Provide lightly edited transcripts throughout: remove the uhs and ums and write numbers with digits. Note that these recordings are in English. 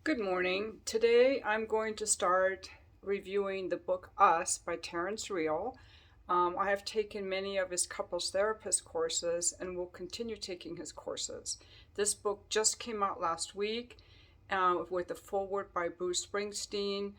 Good morning. Today I'm going to start reviewing the book Us by Terrence. I have taken many of his couples therapist courses and will continue taking his courses. This book just came out last week with a foreword by Bruce Springsteen.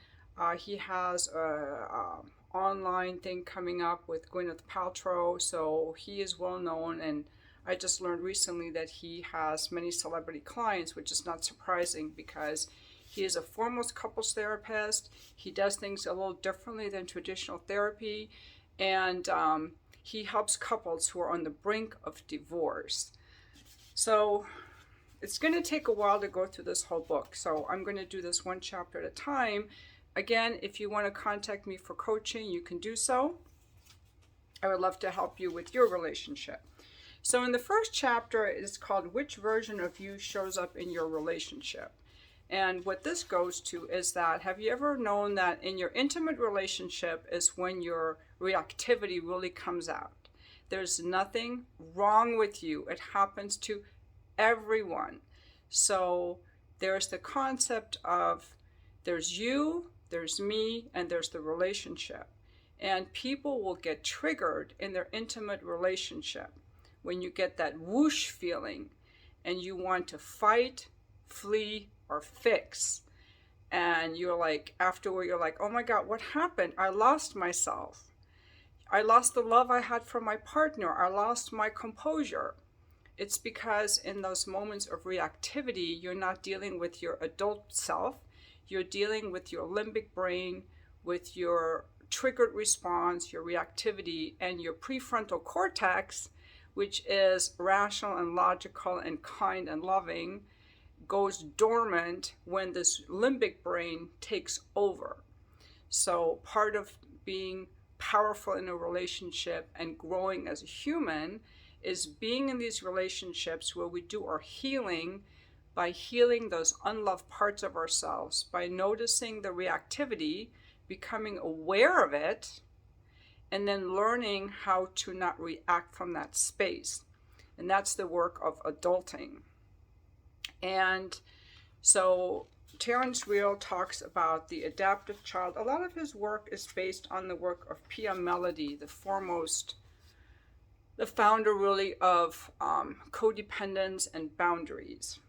He has an online thing coming up with Gwyneth Paltrow, so he is well known, and I just learned recently that he has many celebrity clients, which is not surprising because he is a foremost couples therapist. He does things a little differently than traditional therapy, and he helps couples who are on the brink of divorce. So it's going to take a while to go through this whole book, so I'm going to do this one chapter at a time. Again, if you want to contact me for coaching, you can do so. I would love to help you with your relationship. So in the first chapter, it's called Which Version of You Shows Up in Your Relationship? And what this goes to is that, have you ever known that in your intimate relationship is when your reactivity really comes out? There's nothing wrong with you. It happens to everyone. So there's the concept of there's you, there's me, and there's the relationship. And people will get triggered in their intimate relationship when you get that whoosh feeling and you want to fight, flee, or fix. And you're like, afterward, you're like, oh my God, what happened? I lost myself. I lost the love I had for my partner. I lost my composure. It's because in those moments of reactivity, you're not dealing with your adult self. You're dealing with your limbic brain, with your triggered response, your reactivity, and your prefrontal cortex, which is rational and logical and kind and loving, goes dormant when this limbic brain takes over. So part of being powerful in a relationship and growing as a human is being in these relationships where we do our healing by healing those unloved parts of ourselves, by noticing the reactivity, becoming aware of it, and then learning how to not react from that space. And that's the work of adulting. And so Terrence talks about the adaptive child. A lot of his work is based on the work of Pia Mellody, the founder really of codependence and boundaries.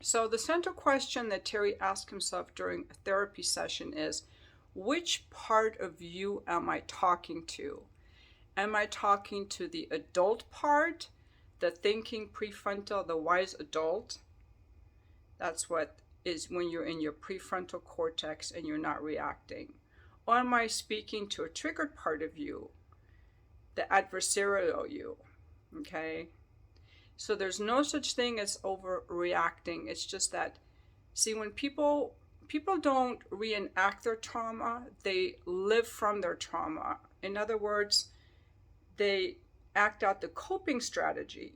So the central question that Terry asked himself during a therapy session is, which part of you am I talking to? Am I talking to the adult part, the thinking prefrontal, the wise adult? That's what is when you're in your prefrontal cortex and you're not reacting. Or am I speaking to a triggered part of you, the adversarial you? Okay? So there's no such thing as overreacting. It's just that, see, when people don't reenact their trauma, they live from their trauma. In other words, they act out the coping strategy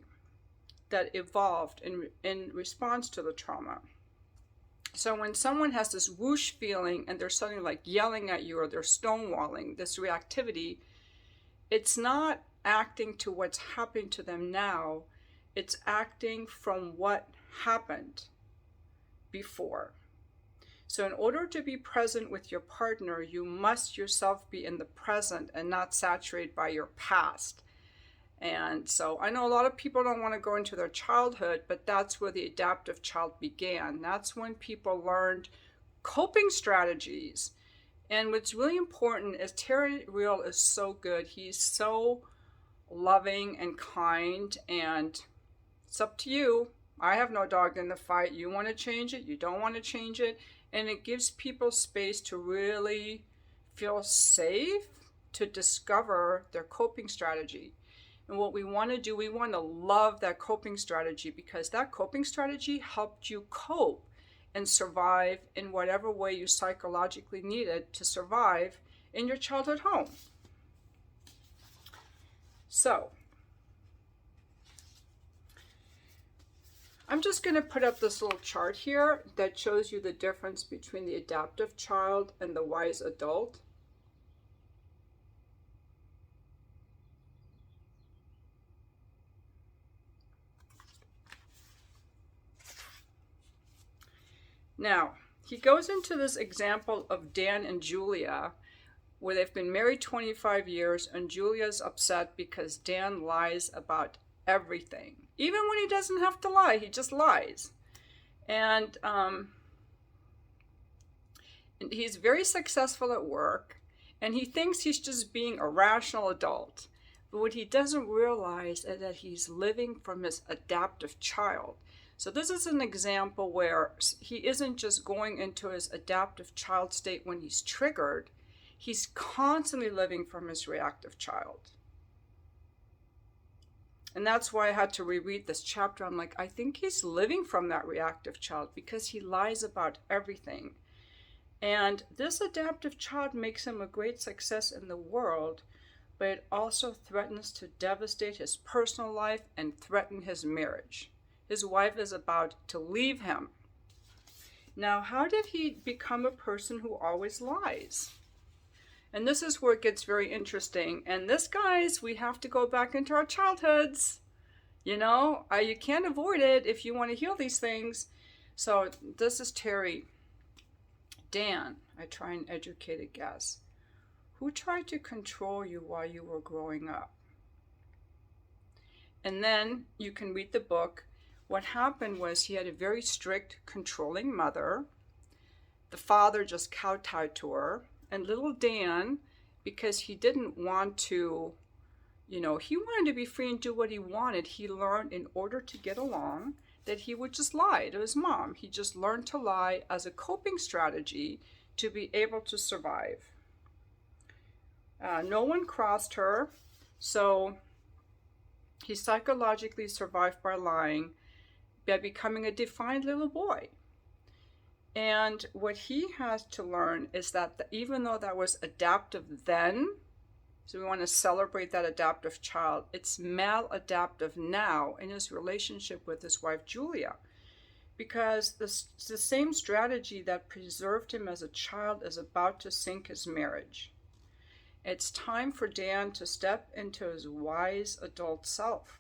that evolved in response to the trauma. So when someone has this whoosh feeling and they're suddenly like yelling at you or they're stonewalling, this reactivity, it's not acting to what's happening to them now. It's acting from what happened before. So in order to be present with your partner, you must yourself be in the present and not saturated by your past. And so I know a lot of people don't want to go into their childhood, but that's where the adaptive child began. That's when people learned coping strategies. And what's really important is Terry Real is so good. He's so loving and kind, and it's up to you. I have no dog in the fight. You want to change it, you don't want to change it. And it gives people space to really feel safe to discover their coping strategy. And what we want to do, we want to love that coping strategy because that coping strategy helped you cope and survive in whatever way you psychologically needed to survive in your childhood home. So, I'm just going to put up this little chart here that shows you the difference between the adaptive child and the wise adult. Now, he goes into this example of Dan and Julia, where they've been married 25 years, and Julia's upset because Dan lies about everything. Even when he doesn't have to lie, he just lies. And he's very successful at work, and he thinks he's just being a rational adult. But what he doesn't realize is that he's living from his adaptive child. So this is an example where he isn't just going into his adaptive child state when he's triggered. He's constantly living from his reactive child. And that's why I had to reread this chapter. I'm like, I think he's living from that reactive child because he lies about everything. And this adaptive child makes him a great success in the world, but it also threatens to devastate his personal life and threaten his marriage. His wife is about to leave him. Now, how did he become a person who always lies? And this is where it gets very interesting. And this, guys, we have to go back into our childhoods. You know, you can't avoid it if you want to heal these things. So this is Terry. Dan, I try an educated guess. Who tried to control you while you were growing up? And then you can read the book. What happened was he had a very strict, controlling mother. The father just kowtowed to her. And little Dan, because he didn't want to, he wanted to be free and do what he wanted. He learned in order to get along that he would just lie to his mom. He just learned to lie as a coping strategy to be able to survive. No one crossed her, so he psychologically survived by lying, by becoming a defiant little boy. And what he has to learn is that even though that was adaptive then, so we want to celebrate that adaptive child, it's maladaptive now in his relationship with his wife Julia. Because the same strategy that preserved him as a child is about to sink his marriage. It's time for Dan to step into his wise adult self,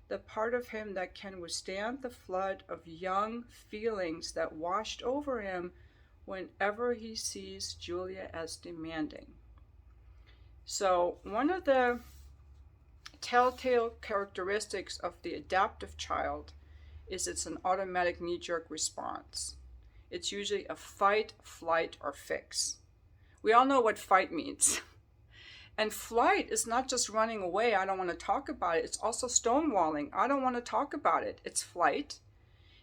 the part of him that can withstand the flood of young feelings that washed over him whenever he sees Julia as demanding. So one of the telltale characteristics of the adaptive child is it's an automatic knee-jerk response. It's usually a fight, flight, or fix. We all know what fight means. And flight is not just running away, I don't want to talk about it. It's also stonewalling. I don't want to talk about it. It's flight.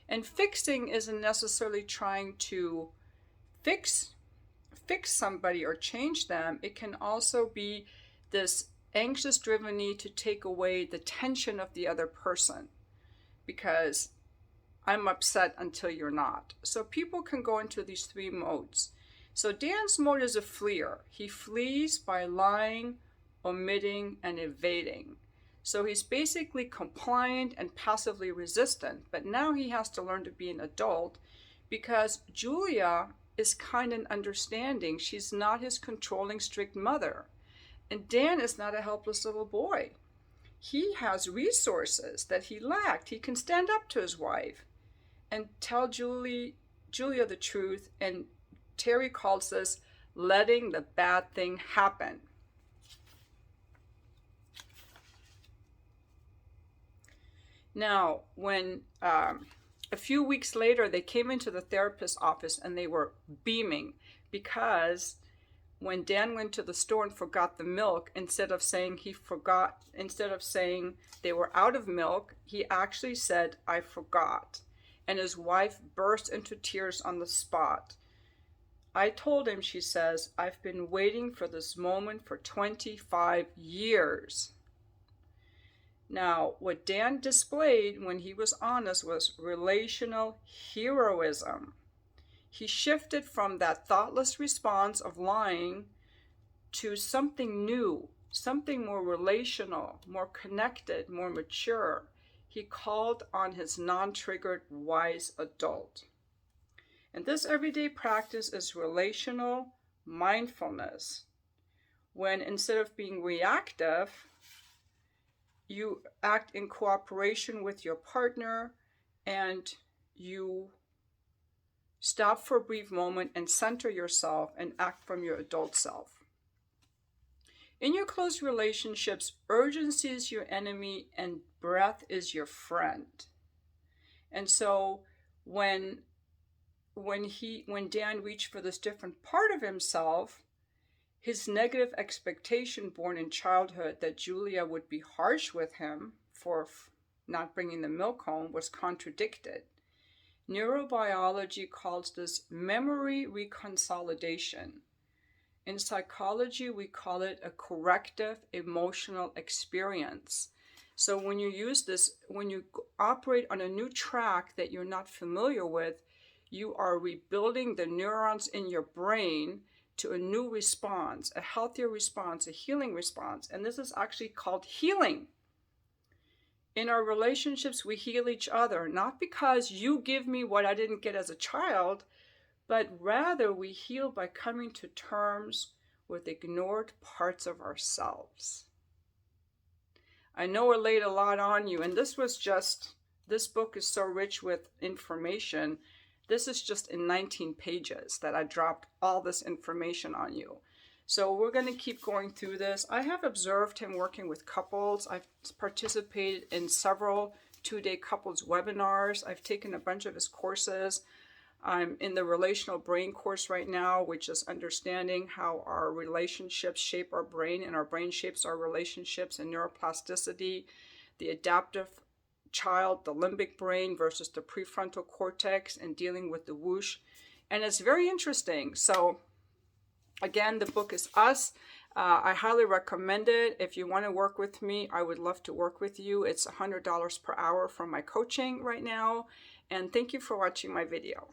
And fixing isn't necessarily trying to fix somebody or change them. It can also be this anxious driven need to take away the tension of the other person, because I'm upset until you're not. So people can go into these three modes. So Dan's mode is a fleer. He flees by lying, omitting, and evading. So he's basically compliant and passively resistant, but now he has to learn to be an adult because Julia is kind and understanding. She's not his controlling, strict mother. And Dan is not a helpless little boy. He has resources that he lacked. He can stand up to his wife and tell Julia the truth, and Terry calls this letting the bad thing happen. Now, when a few weeks later, they came into the therapist's office and they were beaming because when Dan went to the store and forgot the milk, instead of saying they were out of milk, he actually said, "I forgot." And his wife burst into tears on the spot. "I told him," she says, "I've been waiting for this moment for 25 years. Now, what Dan displayed when he was honest was relational heroism. He shifted from that thoughtless response of lying to something new, something more relational, more connected, more mature. He called on his non-triggered wise adult. And this everyday practice is relational mindfulness. When instead of being reactive, you act in cooperation with your partner and you Stop for a brief moment and center yourself and act from your adult self. In your close relationships, urgency is your enemy and breath is your friend. And so when Dan reached for this different part of himself, his negative expectation born in childhood that Julia would be harsh with him for not bringing the milk home was contradicted. Neurobiology calls this memory reconsolidation. In psychology, we call it a corrective emotional experience. So when you use this, when you operate on a new track that you're not familiar with, you are rebuilding the neurons in your brain to a new response, a healthier response, a healing response. And this is actually called healing. In our relationships, we heal each other, not because you give me what I didn't get as a child, but rather we heal by coming to terms with ignored parts of ourselves. I know I laid a lot on you, and this book is so rich with information. This is just in 19 pages that I dropped all this information on you. So we're going to keep going through this. I have observed him working with couples. I've participated in several 2-day couples webinars. I've taken a bunch of his courses. I'm in the relational brain course right now, which is understanding how our relationships shape our brain and our brain shapes our relationships and neuroplasticity, the adaptive child, the limbic brain versus the prefrontal cortex, and dealing with the whoosh. And it's very interesting. So again, the book is Us. I highly recommend it. If you want to work with me, I would love to work with you. It's $100 per hour for my coaching right now. And thank you for watching my video.